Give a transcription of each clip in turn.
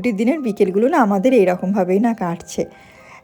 ছুটির দিনের বিকেলগুলো না আমাদের এইরকমভাবেই না কাটছে।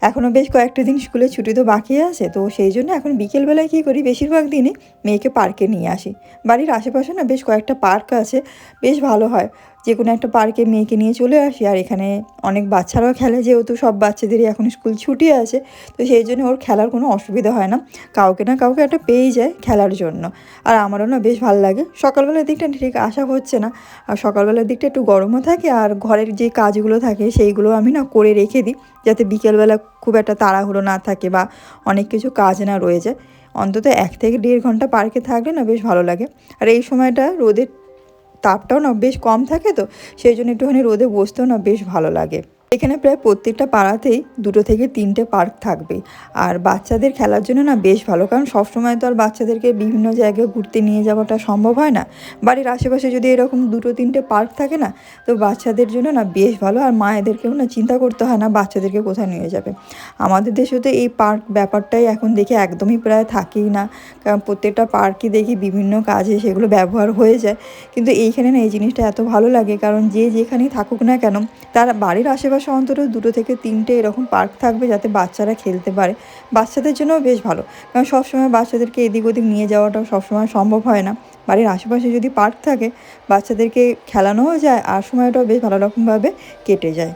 এখনও বেশ কয়েকটা দিন স্কুলের ছুটি তো বাকি আছে, তো সেই জন্য এখন বিকেলবেলায় কী করি, বেশিরভাগ দিনই মেয়েকে পার্কে নিয়ে আসি। বাড়ির আশেপাশে না বেশ কয়েকটা পার্ক আছে, বেশ ভালো হয়। যে কোনো একটা পার্কে মেয়েকে নিয়ে চলে আসি, আর এখানে অনেক বাচ্চারাও খেলে, যেহেতু সব বাচ্চাদেরই এখন স্কুল ছুটি আছে, তো সেই জন্য ওর খেলার কোনো অসুবিধা হয় না। কাউকে না কাউকে একটা পেয়েই যায় খেলার জন্য। আর আমারও না বেশ ভালো লাগে। সকালবেলার দিকটা ঠিক আসা হচ্ছে না, আর সকালবেলার দিকটা একটু গরমও থাকে, আর ঘরের যে কাজগুলো থাকে সেইগুলো আমি না করে রেখে দিই, যাতে বিকেলবেলা খুব একটা তাড়াহুড়ো না থাকে বা অনেক কিছু কাজ না রয়ে যায়। অন্তত 1 থেকে 1.5 ঘন্টা পার্কে থাকলে না বেশ ভালো লাগে। আর এই সময়টা রোদের তাপটাও না বেশ কম থাকে, তো সেই জন্য একটুখানি রোদে বসতেও না বেশ ভালো লাগে। এখানে প্রায় প্রত্যেকটা পাড়াতেই 2 থেকে 3টে পার্ক থাকবেই। আর বাচ্চাদের খেলার জন্য না বেশ ভালো, কারণ সবসময় তো আর বাচ্চাদেরকে বিভিন্ন জায়গায় ঘুরতে নিয়ে যাওয়াটা সম্ভব হয় না। বাড়ির আশেপাশে যদি এরকম 2-3টে পার্ক থাকে না, তো বাচ্চাদের জন্য না বেশ ভালো, আর মায়েদেরকেও না চিন্তা করতে হয় না বাচ্চাদেরকে কোথায় নিয়ে যাবে। আমাদের দেশে তো এই পার্ক ব্যাপারটাই এখন দেখি একদমই প্রায় থাকেই না, কারণ প্রত্যেকটা পার্কই দেখি বিভিন্ন কাজে সেগুলো ব্যবহার হয়ে যায়। কিন্তু এইখানে না এই জিনিসটা এত ভালো লাগে, কারণ যে যেখানেই থাকুক না কেন, তার বাড়ির আশেপাশে অন্তত 2 থেকে 3টে এরকম পার্ক থাকবে, যাতে বাচ্চারা খেলতে পারে। বাচ্চাদের জন্যও বেশ ভালো, কারণ সবসময় বাচ্চাদেরকে এদিক ওদিক নিয়ে যাওয়াটাও সবসময় সম্ভব হয় না। বাড়ির আশেপাশে যদি পার্ক থাকে, বাচ্চাদেরকে খেলানোও যায়, আর সময়টাও বেশ ভালো রকমভাবে কেটে যায়।